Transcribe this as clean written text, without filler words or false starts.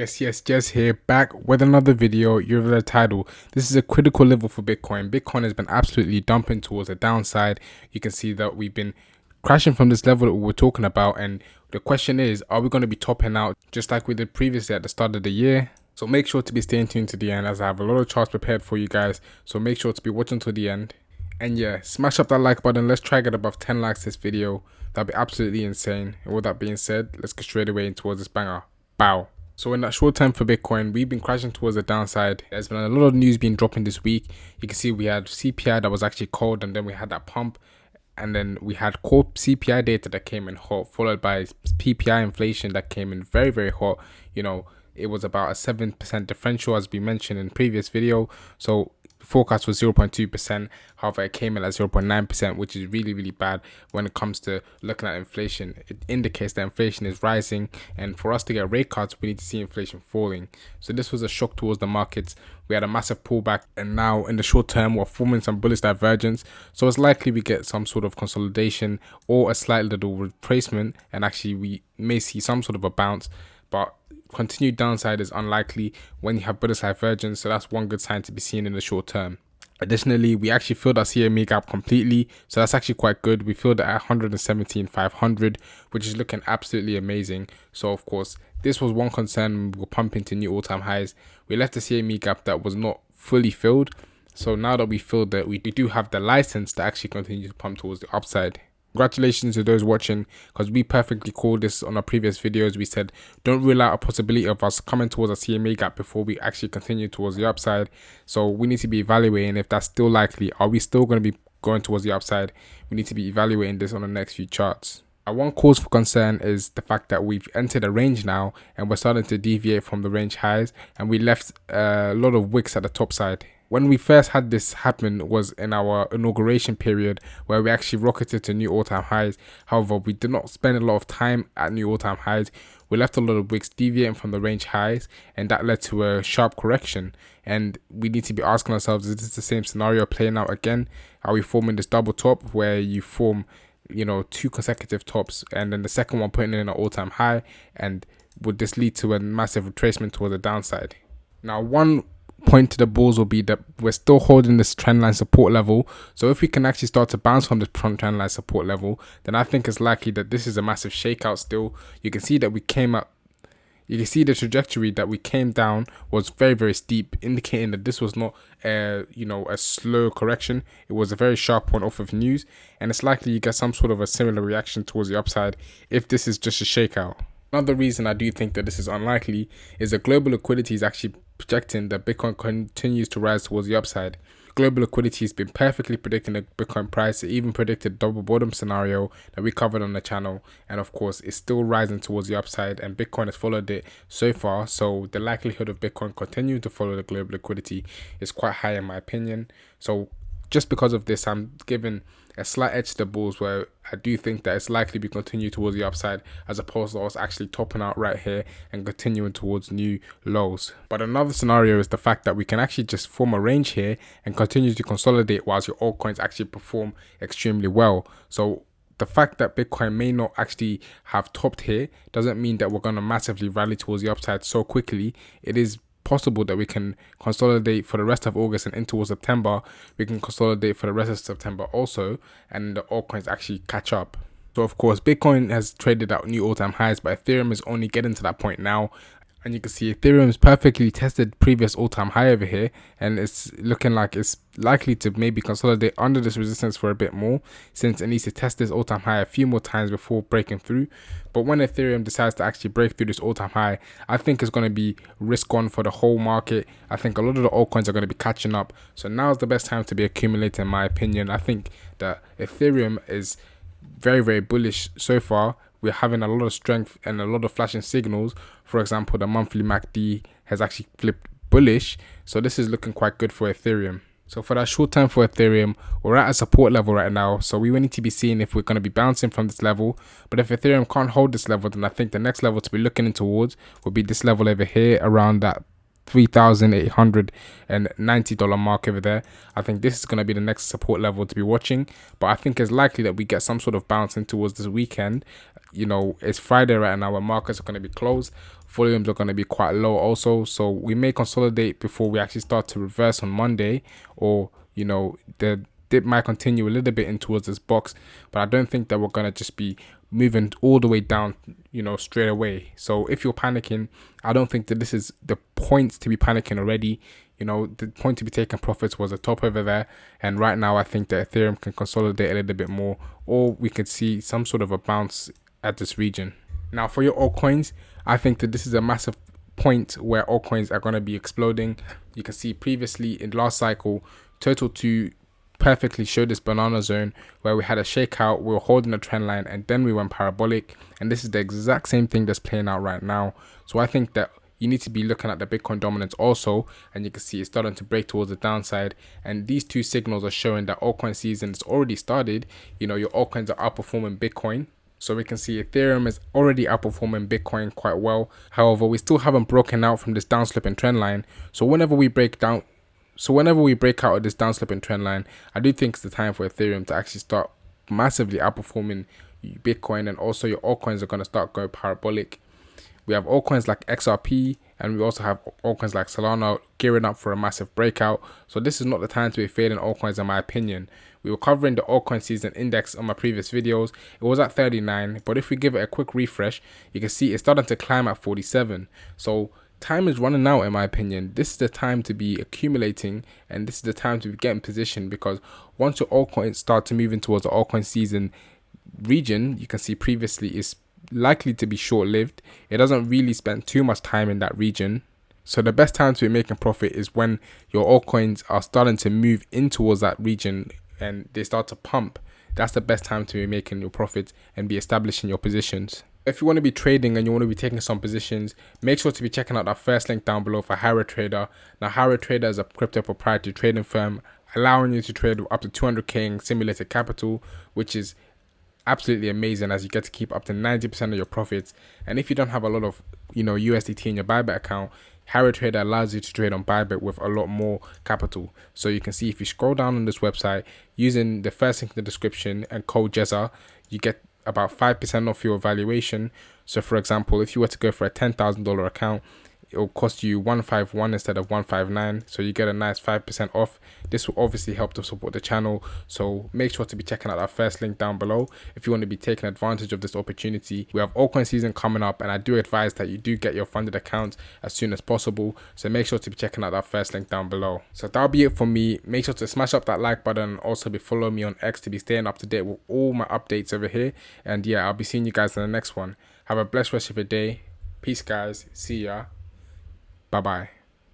Yes, here, back with another video. You've read the title. This is a critical level for Bitcoin. Bitcoin has been absolutely dumping towards the downside. You can see that we've been crashing from this level that we were talking about, and the question is, are we going to be topping out just like we did previously at the start of the year? So make sure to be staying tuned to the end, as I have a lot of charts prepared for you guys, so make sure to be watching to the end. And yeah, smash up that like button. Let's try get above 10 likes this video. That'd be absolutely insane. And with that being said, let's get straight away in towards this banger. Bow. So in that short term for Bitcoin, we've been crashing towards the downside. There's been a lot of news being dropping this week. You can see we had CPI that was actually cold, and then we had that pump, and then we had core CPI data that came in hot, followed by PPI inflation that came in very hot. You know, it was about a 7% differential, as we mentioned in previous video. So forecast was 0.2%. However, it came in at 0.9%, which is really bad when it comes to looking at inflation. It indicates that inflation is rising, and for us to get rate cuts, we need to see inflation falling. So this was a shock towards the markets. We had a massive pullback, and now in the short term, we're forming some bullish divergence. So it's likely we get some sort of consolidation or a slight little retracement, and actually we may see some sort of a bounce, but continued downside is unlikely when you have bullish divergence, so that's one good sign to be seen in the short term. Additionally, we actually filled our CME gap completely, so that's actually quite good. We filled it at 117,500, which is looking absolutely amazing. So of course, this was one concern when we were pumping to new all-time highs. We left the CME gap that was not fully filled, so now that we filled it, we do have the license to actually continue to pump towards the upside. Congratulations to those watching, because we perfectly called this on our previous videos. We said don't rule out a possibility of us coming towards a CMA gap before we actually continue towards the upside. So we need to be evaluating if that's still likely. Are we still going to be going towards the upside? We need to be evaluating this on the next few charts. One cause for concern is the fact that we've entered a range now, and we're starting to deviate from the range highs, and we left a lot of wicks at the top side. When we first had this happen was in our inauguration period, where we actually rocketed to new all-time highs. However, we did not spend a lot of time at new all-time highs. We left a lot of wicks deviating from the range highs, and that led to a sharp correction. And we need to be asking ourselves, is this the same scenario playing out again? Are we forming this double top where you form, you know, two consecutive tops, and then the second one putting in an all-time high? And would this lead to a massive retracement towards the downside? Now, one point to the bulls will be that we're still holding this trendline support level. So if we can actually start to bounce from this trendline support level, then I think it's likely that this is a massive shakeout still. You can see that we came up, you can see the trajectory that we came down was very steep, indicating that this was not a slow correction. It was a very sharp one off of news, and it's likely you get some sort of a similar reaction towards the upside if this is just a shakeout. Another reason I do think that this is unlikely is that global liquidity is actually projecting that Bitcoin continues to rise towards the upside. Global liquidity has been perfectly predicting the Bitcoin price. It even predicted double bottom scenario that we covered on the channel, and of course it's still rising towards the upside, and Bitcoin has followed it so far. So the likelihood of Bitcoin continuing to follow the global liquidity is quite high in my opinion. So just because of this, I'm giving a slight edge to the bulls, where I do think that it's likely to continue towards the upside, as opposed to us actually topping out right here and continuing towards new lows. But another scenario is the fact that we can actually just form a range here and continue to consolidate whilst your altcoins actually perform extremely well. So the fact that Bitcoin may not actually have topped here doesn't mean that we're going to massively rally towards the upside so quickly. It is possible that we can consolidate for the rest of August and into September. We can consolidate for the rest of September also, and the altcoins actually catch up. So of course, Bitcoin has traded out new all-time highs, but Ethereum is only getting to that point now. And you can see Ethereum's perfectly tested previous all-time high over here, and it's looking like it's likely to maybe consolidate under this resistance for a bit more, since it needs to test this all-time high a few more times before breaking through. But when Ethereum decides to actually break through this all-time high, I think it's going to be risk on for the whole market. I think a lot of the altcoins are going to be catching up. So now is the best time to be accumulating, in my opinion. I think that Ethereum is very bullish so far. We're having a lot of strength and a lot of flashing signals. For example, the monthly MACD has actually flipped bullish, so this is looking quite good for Ethereum. So for that short term for Ethereum, we're at a support level right now, so we will need to be seeing if we're going to be bouncing from this level. But if Ethereum can't hold this level, then I think the next level to be looking towards will be this level over here, around that $3,890 mark over there. I think this is going to be the next support level to be watching, but I think it's likely that we get some sort of bouncing towards this weekend. You know, it's Friday right now, where markets are going to be closed volumes are going to be quite low also, so we may consolidate before we actually start to reverse on Monday, or the dip might continue a little bit in towards this box, but I don't think that we're going to just be moving all the way down straight away. So if you're panicking, I don't think that this is the point to be panicking already. The point to be taking profits was the top over there, and right now I think that Ethereum can consolidate a little bit more, or we could see some sort of a bounce at this region. Now for your altcoins, I think that this is a massive point where altcoins are going to be exploding. You can see previously in last cycle, Total 2 perfectly showed this banana zone where we had a shakeout, we were holding a trend line, and then we went parabolic, and this is the exact same thing that's playing out right now. So I think that you need to be looking at the Bitcoin dominance also, and you can see it's starting to break towards the downside, and these two signals are showing that altcoin season has already started. Your altcoins are outperforming Bitcoin. So we can see Ethereum is already outperforming Bitcoin quite well. However, we still haven't broken out from this downsloping trend line. So whenever we break out of this downsloping trend line, I do think it's the time for Ethereum to actually start massively outperforming Bitcoin, and also your altcoins are going to start going parabolic. We have altcoins like XRP, and we also have altcoins like Solana gearing up for a massive breakout. So this is not the time to be fading altcoins, in my opinion. We were covering the altcoin season index on my previous videos. It was at 39, but if we give it a quick refresh, you can see it's starting to climb at 47. So time is running out, in my opinion. This is the time to be accumulating, and this is the time to be getting positioned, because once your altcoins start to move in towards the altcoin season region, you can see previously is likely to be short-lived. It doesn't really spend too much time in that region. So the best time to be making profit is when your altcoins are starting to move in towards that region and they start to pump. That's the best time to be making your profits and be establishing your positions. If you want to be trading and you want to be taking some positions, make sure to be checking out that first link down below for HyroTrader. Now, HyroTrader is a crypto proprietary trading firm allowing you to trade up to 200k in simulated capital, which is absolutely amazing, as you get to keep up to 90% of your profits. And if you don't have a lot of USDT in your Bybit account, HyroTrader allows you to trade on Bybit with a lot more capital. So you can see if you scroll down on this website using the first link in the description and code JEZA, you get about 5% off your valuation. So for example, if you were to go for a $10,000 account, it will cost you 151 instead of 159, so you get a nice 5% off. This will obviously help to support the channel, so make sure to be checking out that first link down below if you want to be taking advantage of this opportunity. We have altcoin season coming up, and I do advise that you do get your funded accounts as soon as possible, so make sure to be checking out that first link down below. So that'll be it for me. Make sure to smash up that like button, and also be following me on X to be staying up to date with all my updates over here. And yeah, I'll be seeing you guys in the next one. Have a blessed rest of your day. Peace guys, see ya. Bye-bye.